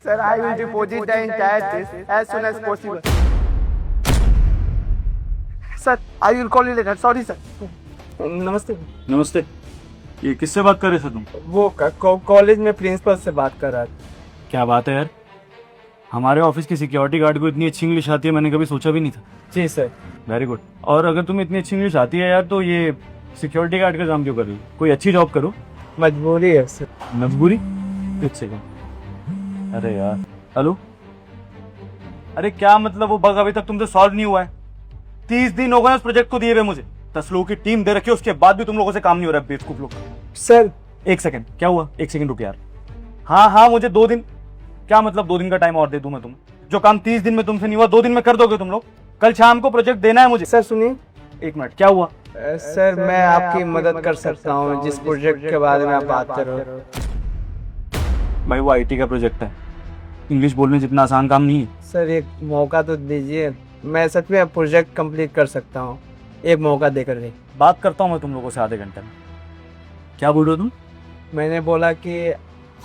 Sir, I will deposit the entire this as soon as possible. Sir, I will call you later. Sorry, sir. नमस्ते। नमस्ते। ये किससे बात कर रहे थे तुम? वो कॉलेज में प्रिंसिपल से बात कर रहा था। क्या बात है यार, हमारे ऑफिस के सिक्योरिटी गार्ड को इतनी अच्छी इंग्लिश आती है, मैंने कभी सोचा भी नहीं था। जी सर। Very good. और अगर तुम्हें इतनी अच्छी इंग्लिश आती है यार, तो ये सिक्योरिटी गार्ड का काम क्यों कर रही हो? कोई अच्छी जॉब करो। मजबूरी है सर। मजबूरी? एक सेकंड। अरे यार, हेलो। अरे क्या मतलब, वो बग अभी तक तुमसे सॉल्व नहीं हुआ है? 30 दिन हो गए उस प्रोजेक्ट को दिए हुए मुझे। 10 लोगों की टीम दे रखी है, उसके बाद भी तुम लोगों से काम नहीं हो रहा है, बेवकूफ लोग। सर एक सेकंड, क्या हुआ? एक सेकंड रुक यार। हाँ, मुझे 2 दिन। क्या मतलब 2 दिन का टाइम और दे दूं मैं तुम्हें? जो काम 30 दिन में तुमसे नहीं हुआ 2 दिन में कर दोगे तुम लोग? कल शाम को प्रोजेक्ट देना है मुझे। सर सुनिए। 1 मिनट, क्या हुआ? सर मैं आपकी मदद कर सकता हूँ जिस प्रोजेक्ट के बारे में आप बात कर रहे हो। भाई वो आईटी का प्रोजेक्ट है, इंग्लिश बोलने जितना आसान काम नहीं है। सर एक मौका तो दीजिए, मैं सच में प्रोजेक्ट कंप्लीट कर सकता हूँ, एक मौका देकर दे। बात करता हूँ मैं तुम लोगों से आधे घंटे में। क्या बोल रहे हो तुम? मैंने बोला कि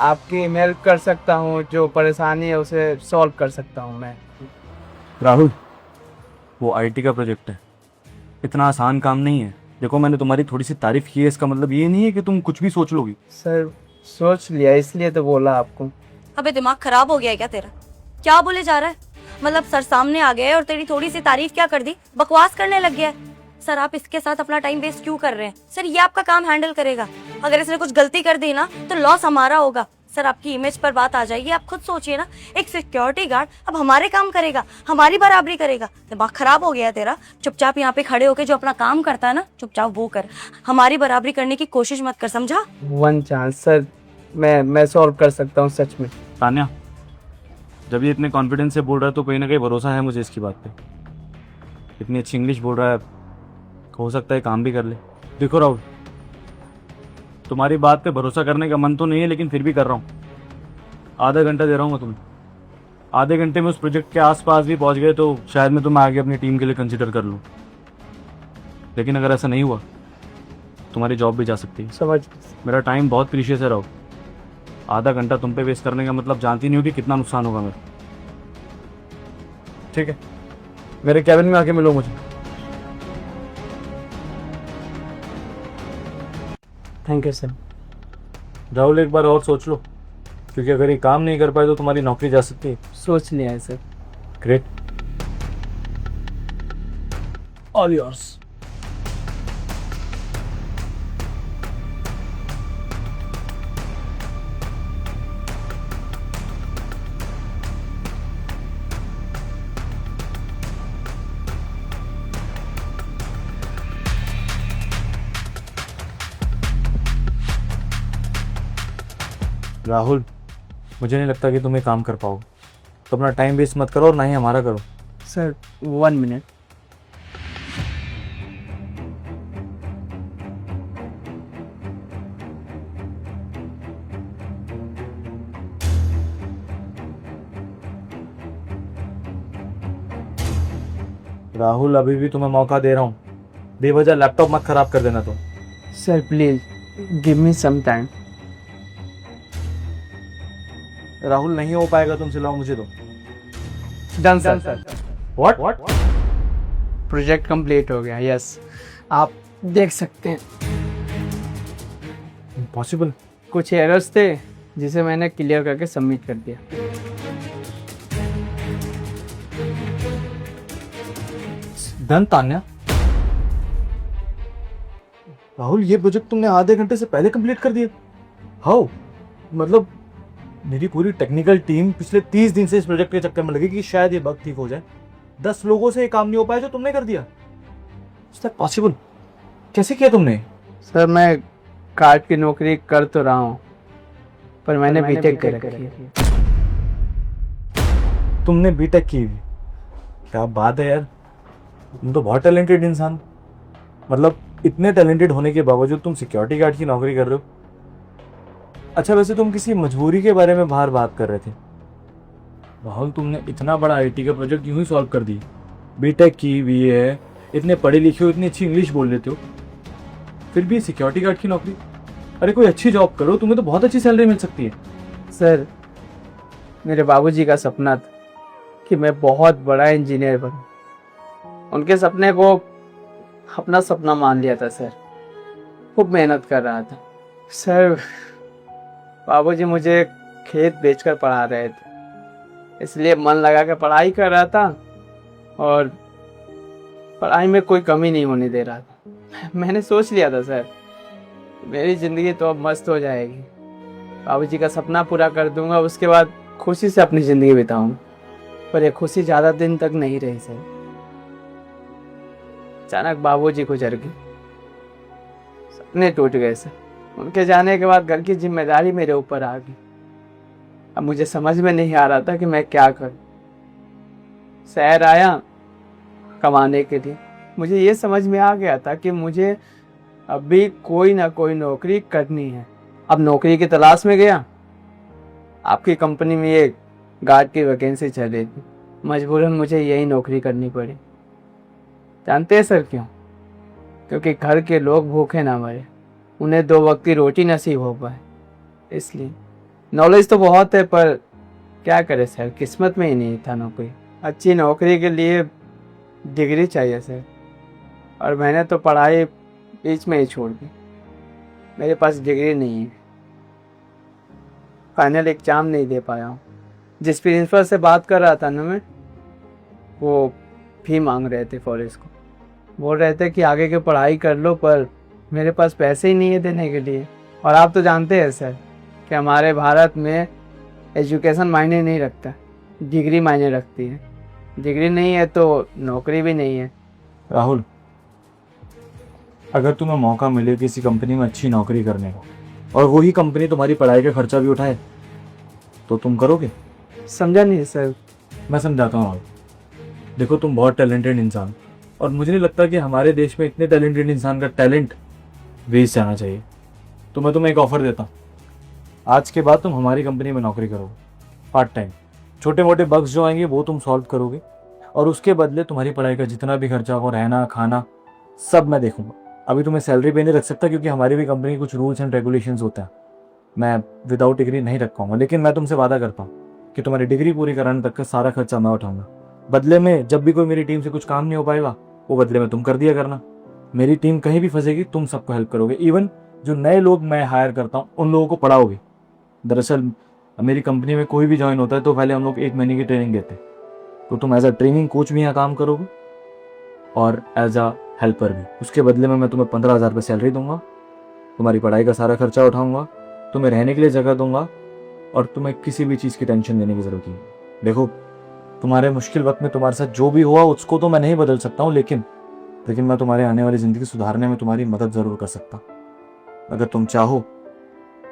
आपकी हेल्प कर सकता हूँ, जो परेशानी है उसे सॉल्व कर सकता हूँ मैं। राहुल, वो आईटी का प्रोजेक्ट है, इतना आसान काम नहीं है। देखो मैंने तुम्हारी थोड़ी सी तारीफ की है, इसका मतलब ये नहीं है कि तुम कुछ भी सोच लोगी। सर सोच लिया, इसलिए तो बोला आपको। अबे दिमाग खराब हो गया है क्या तेरा? क्या बोले जा रहा है? मतलब सर सामने आ गया है और तेरी थोड़ी सी तारीफ क्या कर दी, बकवास करने लग गया है। सर आप इसके साथ अपना टाइम वेस्ट क्यों कर रहे हैं? सर ये आपका काम हैंडल करेगा, अगर इसने कुछ गलती कर दी ना तो लॉस हमारा होगा। सर आपकी इमेज पर बात आ जाएगी। आप खुद सोचिए ना, एक सिक्योरिटी गार्ड अब हमारे काम करेगा, हमारी बराबरी करेगा। दिमाग खराब हो गया है तेरा? चुपचाप यहाँ पे खड़े होके जो अपना काम करता है ना, चुपचाप वो कर, हमारी बराबरी करने की कोशिश मत कर, समझा? 1 चांस सर, मैं सॉल्व कर सकता हूँ सच में। तान्या, जब ये इतने कॉन्फिडेंस से बोल रहा है तो कहीं ना कहीं भरोसा है मुझे इसकी बात पे। इतनी अच्छी इंग्लिश बोल रहा है, हो सकता है काम भी कर ले। देखो राहुल, तुम्हारी बात पे भरोसा करने का मन तो नहीं है, लेकिन फिर भी कर रहा हूँ। आधा घंटा दे रहा हूँ मैं तुम्हें। आधे घंटे में उस प्रोजेक्ट के आसपास भी पहुँच गए तो शायद मैं तुम्हें आगे अपनी टीम के लिए कंसिडर कर लूँ। लेकिन अगर ऐसा नहीं हुआ, तुम्हारी जॉब भी जा सकती है। समझ। मेरा टाइम बहुत प्रीशियस है राहुल। आधा घंटा तुम पे वेस्ट करने का मतलब जानती नहीं हो कि कितना नुकसान होगा मेरा। ठीक है, मेरे कैबिन में आके मिलो मुझे। Thank you sir. राहुल एक बार और सोच लो, क्योंकि अगर ये काम नहीं कर पाए तो तुम्हारी नौकरी जा सकती है। सोच लिया है sir. Great, all yours. Rahul, मुझे नहीं लगता कि तुम ये काम कर पाओगे, तो अपना टाइम वेस्ट मत करो और ना ही हमारा करो। Sir 1 minute. राहुल, अभी भी तुम्हें मौका दे रहा हूँ, बेवजह लैपटॉप मत खराब कर देना तुम। Sir please give me some time. Rahul नहीं हो पाएगा तुमसे, लाओ मुझे दो। Done sir. What? Project complete हो गया। यस, आप देख सकते हैं। इम्पॉसिबल। कुछ एरर्स थे जिसे मैंने क्लियर करके सबमिट कर दिया। डन तान्या। राहुल, ये प्रोजेक्ट तुमने आधे घंटे से पहले कंप्लीट कर दिया? हाउ? मतलब मेरी पूरी टेक्निकल टीम पिछले 30 दिन से इस प्रोजेक्ट के चक्कर में लगी कि शायद ये बग ठीक हो जाए। 10 लोगों से ये काम नहीं हो पाया जो तुमने कर दिया। Is that possible? कैसे किया तुमने? सर मैं कार्ड की नौकरी कर तो रहा हूँ, पर मैंने बीटेक कर रखी है। तुमने बीटेक की? क्या बात है यार, तुम तो बहुत टैलेंटेड इंसान। मतलब इतने टैलेंटेड होने के बावजूद तुम सिक्योरिटी गार्ड की नौकरी कर रहे हो। अच्छा, वैसे तुम किसी मजबूरी के बारे में बाहर बात कर रहे थे। राहुल, तुमने इतना बड़ा आईटी का प्रोजेक्ट यूं ही सॉल्व कर दी। बीटेक की हुई है, इतने पढ़े लिखे हो, इतनी अच्छी इंग्लिश बोल लेते हो, फिर भी सिक्योरिटी गार्ड की नौकरी? अरे कोई अच्छी जॉब करो, तुम्हें तो बहुत अच्छी सैलरी मिल सकती है। सर मेरे बाबूजी का सपना था कि मैं बहुत बड़ा इंजीनियर बनूं। उनके सपने को अपना सपना मान लिया था सर। खूब मेहनत कर रहा था सर। बाबूजी मुझे खेत बेचकर पढ़ा रहे थे, इसलिए मन लगा के पढ़ाई कर रहा था और पढ़ाई में कोई कमी नहीं होने दे रहा था। मैंने सोच लिया था सर, मेरी ज़िंदगी तो अब मस्त हो जाएगी, बाबूजी का सपना पूरा कर दूंगा, उसके बाद खुशी से अपनी ज़िंदगी बिताऊंगा। पर ये खुशी ज़्यादा दिन तक नहीं रही सर। अचानक बाबूजी गुजर गए, सपने टूट गए सर। उनके जाने के बाद घर की जिम्मेदारी मेरे ऊपर आ गई। अब मुझे समझ में नहीं आ रहा था कि मैं क्या करूं। शहर आया कमाने के लिए। मुझे ये समझ में आ गया था कि मुझे अभी कोई ना कोई नौकरी करनी है। अब नौकरी की तलाश में गया। आपकी कंपनी में एक गार्ड की वैकेंसी चल रही थी। मजबूरन मुझे यही नौकरी करनी पड़ी। जानते हैं सर क्यों? क्योंकि घर के लोग भूखे ना मरे, उन्हें 2 वक्त की रोटी नसीब हो पाए, इसलिए। नॉलेज तो बहुत है पर क्या करे सर, किस्मत में ही नहीं था नौकरी। अच्छी नौकरी के लिए डिग्री चाहिए सर, और मैंने तो पढ़ाई बीच में ही छोड़ दी। मेरे पास डिग्री नहीं है, फाइनल एग्जाम नहीं दे पाया हूँ। जिस प्रिंसिपल से बात कर रहा था ना मैं, वो फी मांग रहे थे फॉरेस्ट को। बोल रहे थे कि आगे की पढ़ाई कर लो, पर मेरे पास पैसे ही नहीं है देने के लिए। और आप तो जानते हैं सर कि हमारे भारत में एजुकेशन मायने नहीं रखता, डिग्री मायने रखती है। डिग्री नहीं है तो नौकरी भी नहीं है। राहुल, अगर तुम्हें मौका मिले किसी कंपनी में अच्छी नौकरी करने का और वही कंपनी तुम्हारी पढ़ाई का खर्चा भी उठाए तो तुम करोगे? समझा नहीं सर। मैं समझाता हूँ राहुल। देखो, तुम बहुत टैलेंटेड इंसान, और मुझे नहीं लगता कि हमारे देश में इतने टैलेंटेड इंसान का टैलेंट वेस्ट जाना चाहिए। तो मैं तुम्हें एक ऑफर देता हूँ। आज के बाद तुम हमारी कंपनी में नौकरी करोगे, पार्ट टाइम। छोटे मोटे बग्स जो आएंगे वो तुम सॉल्व करोगे, और उसके बदले तुम्हारी पढ़ाई का जितना भी खर्चा हो, रहना खाना सब मैं देखूंगा। अभी तुम्हें सैलरी पे नहीं रख सकता क्योंकि हमारी भी कंपनी के कुछ रूल्स एंड रेगुलेशंस होते हैं। मैं विदाउट डिग्री नहीं रख पाऊंगा, लेकिन मैं तुमसे वादा करता हूँ कि तुम्हारी डिग्री पूरी कराने तक का सारा खर्चा मैं उठाऊंगा। बदले में जब भी कोई मेरी टीम से कुछ काम नहीं हो पाएगा, वो बदले में तुम कर दिया करना। मेरी टीम कहीं भी फंसेगी, तुम सबको हेल्प करोगे। इवन जो नए लोग मैं हायर करता हूँ उन लोगों को पढ़ाओगे। दरअसल मेरी कंपनी में कोई भी ज्वाइन होता है तो पहले हम लोग 1 महीने की ट्रेनिंग देते हैं। तो तुम एज अ ट्रेनिंग कोच भी यहाँ काम करोगे और एज अ हेल्पर भी। उसके बदले में मैं तुम्हें 15,000 रुपये सैलरी दूंगा, तुम्हारी पढ़ाई का सारा खर्चा उठाऊंगा, तुम्हें रहने के लिए जगह दूंगा, और तुम्हें किसी भी चीज़ की टेंशन लेने की जरूरत नहीं। देखो, तुम्हारे मुश्किल वक्त में तुम्हारे साथ जो भी हुआ उसको तो मैं नहीं बदल सकता हूँ, लेकिन मैं तुम्हारे आने वाली ज़िंदगी सुधारने में तुम्हारी मदद ज़रूर कर सकता। अगर तुम चाहो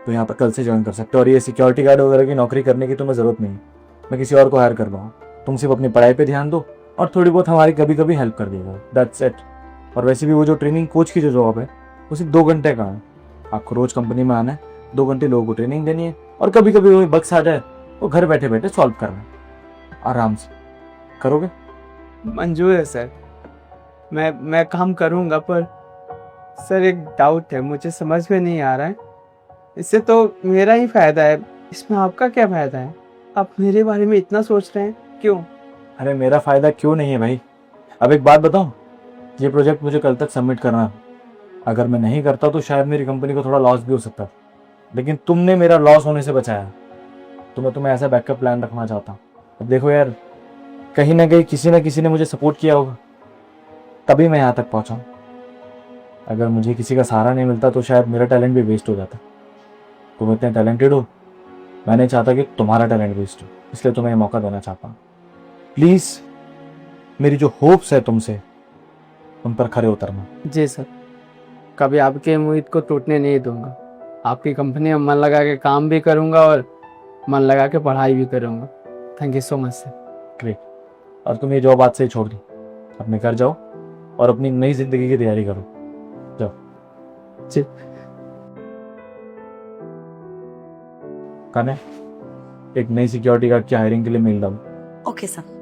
तो यहाँ पर कल से ज्वाइन कर सकते हो, और ये सिक्योरिटी गार्ड वगैरह की नौकरी करने की तुम्हें ज़रूरत नहीं। मैं किसी और को हायर कर लूँगा। तुम सिर्फ अपनी पढ़ाई पे ध्यान दो और थोड़ी बहुत हमारी कभी कभी हेल्प कर देगा, दैट्स इट। और वैसे भी वो जो ट्रेनिंग कोच की जो जॉब है वो सिर्फ 2 घंटे का है। आपको रोज़ कंपनी में आना है, 2 घंटे लोगों को ट्रेनिंग देनी है, और कभी कभी वही बग्स आ जाए वो घर बैठे बैठे सॉल्व करना है। आराम से करोगे? मंजूर है सर, मैं काम करूँगा। पर सर एक डाउट है, मुझे समझ में नहीं आ रहा है। इससे तो मेरा ही फायदा है, इसमें आपका क्या फायदा है? आप मेरे बारे में इतना सोच रहे हैं, क्यों? अरे मेरा फायदा क्यों नहीं है भाई? अब एक बात बताऊं, ये प्रोजेक्ट मुझे कल तक सबमिट करना है। अगर मैं नहीं करता तो शायद मेरी कंपनी को थोड़ा लॉस भी हो सकता, लेकिन तुमने मेरा लॉस होने से बचाया, तो मैं तुम्हें ऐसा बैकअप प्लान रखना चाहता हूँ। अब देखो यार, कहीं ना कहीं किसी न किसी ने मुझे सपोर्ट किया होगा, तभी मैं यहाँ तक पहुँचा हूँ। अगर मुझे किसी का सहारा नहीं मिलता तो शायद मेरा टैलेंट भी वेस्ट हो जाता। तुम इतने टैलेंटेड हो, मैं नहीं चाहता कि तुम्हारा टैलेंट वेस्ट हो, इसलिए तुम्हें ये मौका देना चाहता हूँ। प्लीज़ मेरी जो होप्स है तुमसे, उन पर खरे उतरना। जी सर, कभी आपके उम्मीद को टूटने नहीं दूंगा। आपकी कंपनी में मन लगा के काम भी करूंगा और मन लगा के पढ़ाई भी करूंगा। Thank you so much sir. Great. और तुम ये जॉब आज से ही छोड़ दी, अपने घर जाओ और अपनी नई जिंदगी की तैयारी करो। जाओ। जी। कने एक नई सिक्योरिटी गार्ड की हायरिंग के लिए मेल डालो। Okay sir.